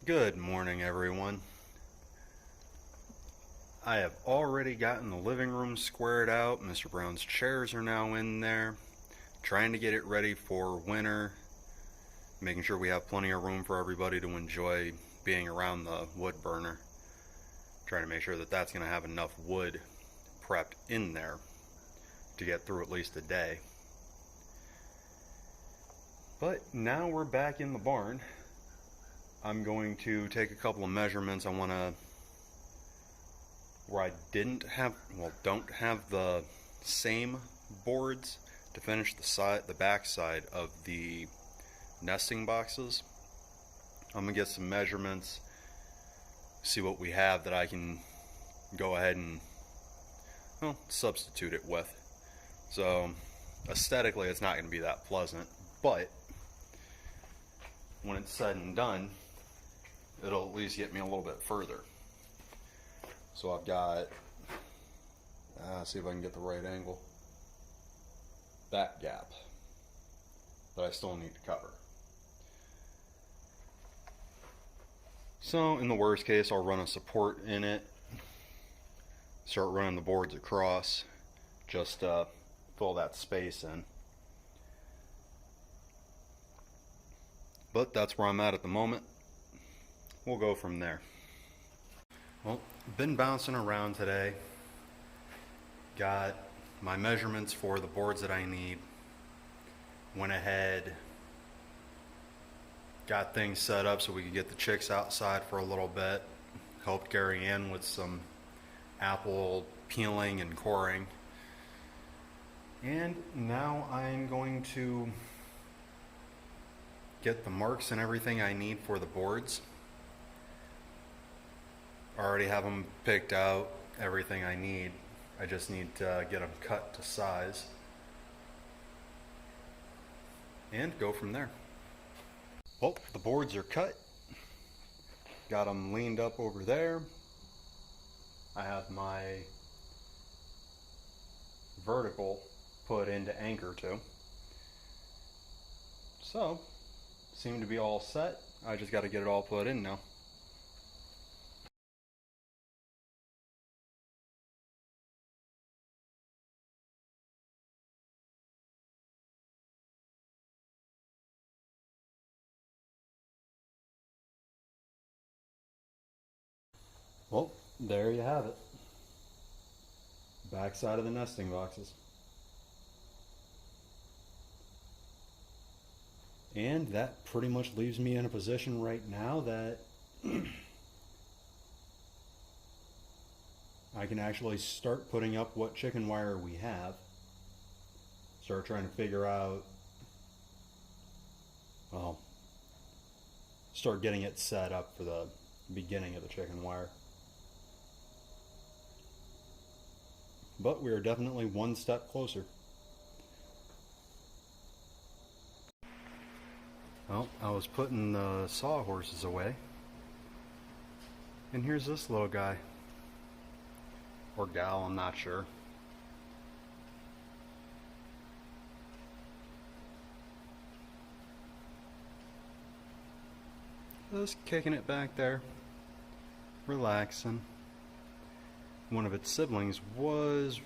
Good morning, everyone. I have already gotten the living room squared out. Mr. Brown's chairs are now in there. Trying to get it ready for winter. Making sure we have plenty of room for everybody to enjoy being around the wood burner. Trying to make sure that that's going to have enough wood prepped in there to get through at least a day. But now we're back in the barn. I'm going to take a couple of measurements. I want to, where I don't have the same boards to finish the back side of the nesting boxes. I'm gonna get some measurements, see what we have that I can go ahead and substitute it with. So aesthetically it's not going to be that pleasant, but when it's said and done, it'll at least get me a little bit further. So I've got, see if I can get the right angle, that gap that I still need to cover. So in the worst case, I'll run a support in it, start running the boards across, just fill that space in. But that's where I'm at the moment. We'll go from there. Well, been bouncing around today. Got my measurements for the boards that I need. Went ahead, got things set up so we could get the chicks outside for a little bit. Helped Gary Ann with some apple peeling and coring. And now I'm going to get the marks and everything I need for the boards. I already have them picked out, everything I need. I just need to get them cut to size and go from there. Well, the boards are cut. Got them leaned up over there. I have my vertical put into anchor to. So, seem to be all set. I just got to get it all put in now. Well, there you have it. Back side of the nesting boxes. And that pretty much leaves me in a position right now that I can actually start putting up what chicken wire we have. Start trying to figure out, well, start getting it set up for the beginning of the chicken wire. But we are definitely one step closer. Well, I was putting the sawhorses away, and here's this little guy. Or gal, I'm not sure. Just kicking it back there, relaxing. One of its siblings was,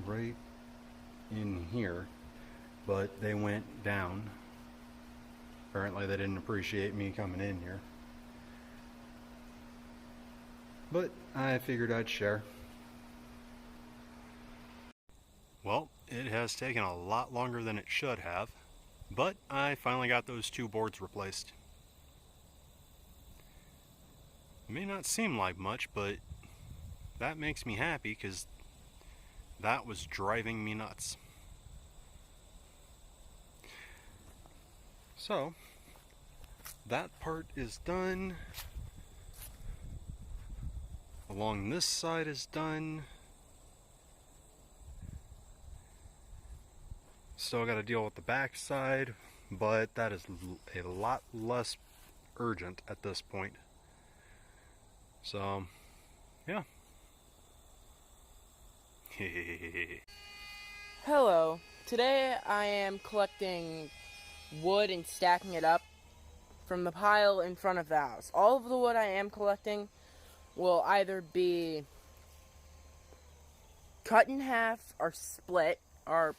right in here, but they went down. Apparently they didn't appreciate me coming in here. But I figured I'd share. Well, it has taken a lot longer than it should have, but I finally got those two boards replaced. It may not seem like much, but that makes me happy because that was driving me nuts. So, that part is done. Along this side is done. Still got to deal with the back side, but that is a lot less urgent at this point. So, yeah. Hello. Today I am collecting wood and stacking it up from the pile in front of the house. All of the wood I am collecting will either be cut in half or split, or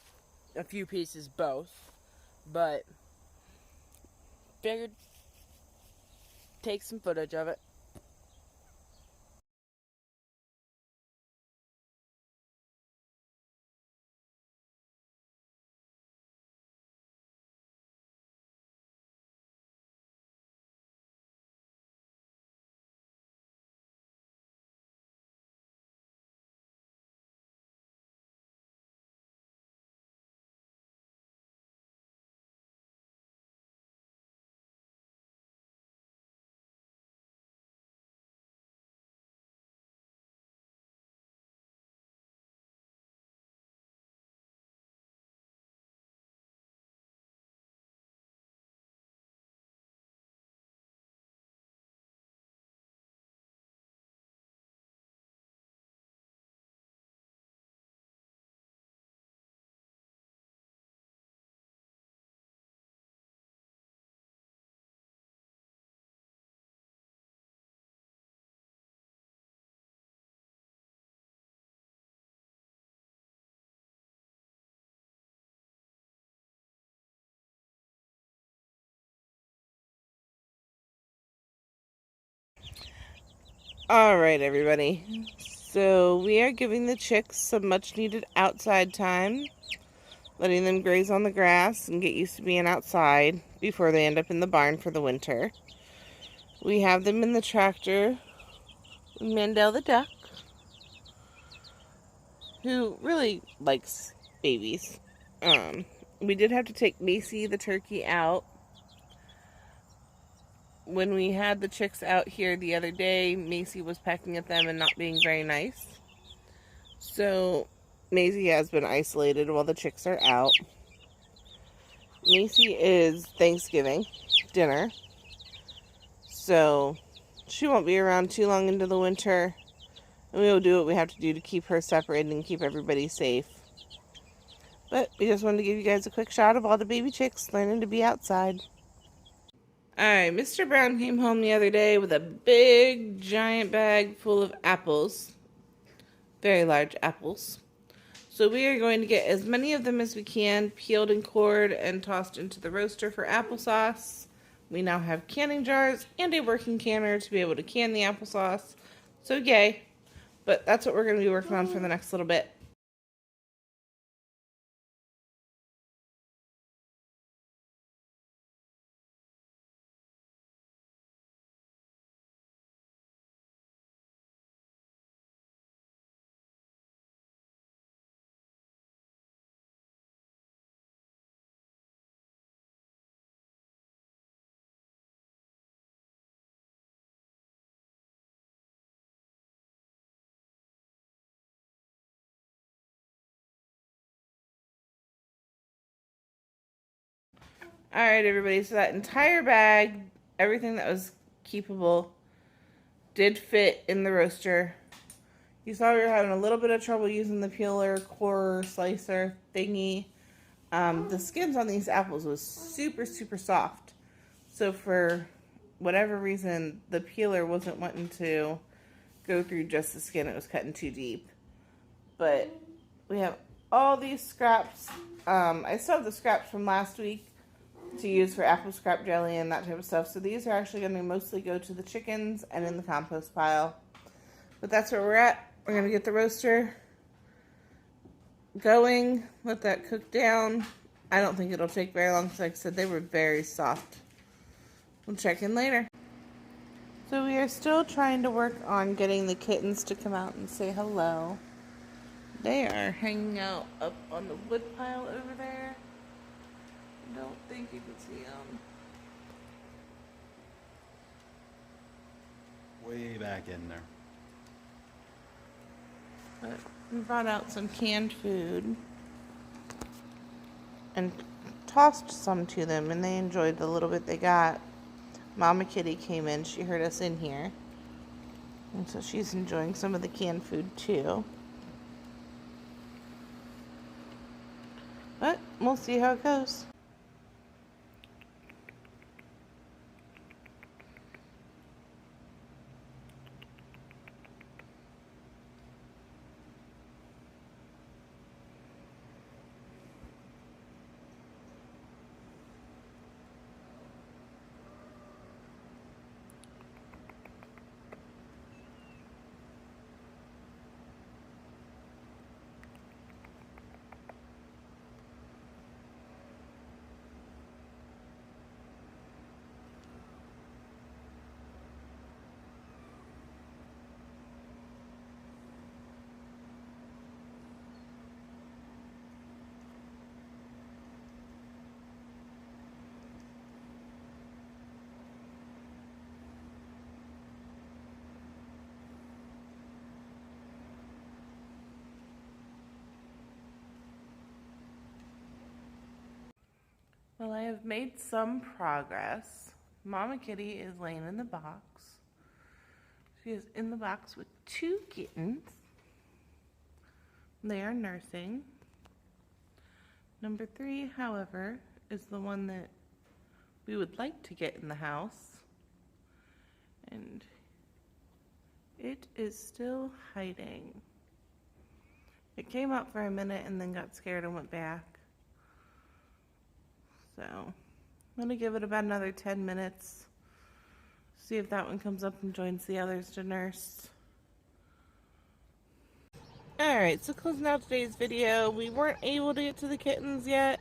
a few pieces both. But figured take some footage of it. Alright, everybody. So we are giving the chicks some much needed outside time, letting them graze on the grass and get used to being outside before they end up in the barn for the winter. We have them in the tractor with Mandel the duck, who really likes babies. We did have to take Macy the turkey out. When we had the chicks out here the other day, Macy was pecking at them and not being very nice. So Macy has been isolated while the chicks are out. Macy is Thanksgiving dinner, so she won't be around too long into the winter, and we will do what we have to do to keep her separated and keep everybody safe. But we just wanted to give you guys a quick shot of all the baby chicks learning to be outside. Alright, Mr. Brown came home the other day with a big giant bag full of apples. Very large apples. So we are going to get as many of them as we can, peeled and cored and tossed into the roaster for applesauce. We now have canning jars and a working canner to be able to can the applesauce. So yay. But that's what we're going to be working on for the next little bit. Alright, everybody, so that entire bag, everything that was keepable, did fit in the roaster. You saw we were having a little bit of trouble using the peeler, core, slicer thingy. The skins on these apples was super, super soft. So for whatever reason, the peeler wasn't wanting to go through just the skin. It was cutting too deep. But we have all these scraps. I still have the scraps from last week to use for apple scrap jelly and that type of stuff. So these are actually going to mostly go to the chickens and in the compost pile. But that's where we're at. We're going to get the roaster going, let that cook down. I don't think it'll take very long because, like I said, they were very soft. We'll check in later. So we are still trying to work on getting the kittens to come out and say hello. They are hanging out up on the wood pile over there. I don't think you can see them. Way back in there. But we brought out some canned food and tossed some to them, and they enjoyed the little bit they got. Mama Kitty came in. She heard us in here. And so she's enjoying some of the canned food too. But we'll see how it goes. Well, I have made some progress. Mama Kitty is laying in the box. She is in the box with 2 kittens. They are nursing. Number 3, however, is the one that we would like to get in the house. And it is still hiding. It came up for a minute and then got scared and went back. So I'm going to give it about another 10 minutes. See if that one comes up and joins the others to nurse. Alright, so closing out today's video, we weren't able to get to the kittens yet.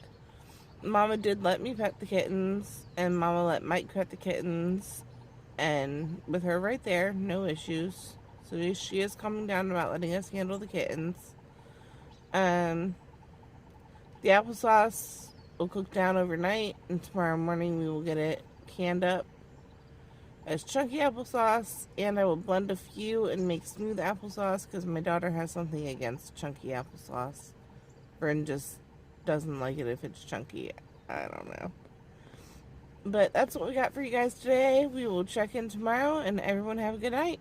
Mama did let me pet the kittens, and Mama let Mike pet the kittens. And with her right there, no issues. So she is calming down about letting us handle the kittens. The applesauce will cook down overnight, and tomorrow morning we will get it canned up as chunky applesauce, and I will blend a few and make smooth applesauce because my daughter has something against chunky applesauce. Vern just doesn't like it if it's chunky. I don't know. But that's what we got for you guys today. We will check in tomorrow, and everyone have a good night.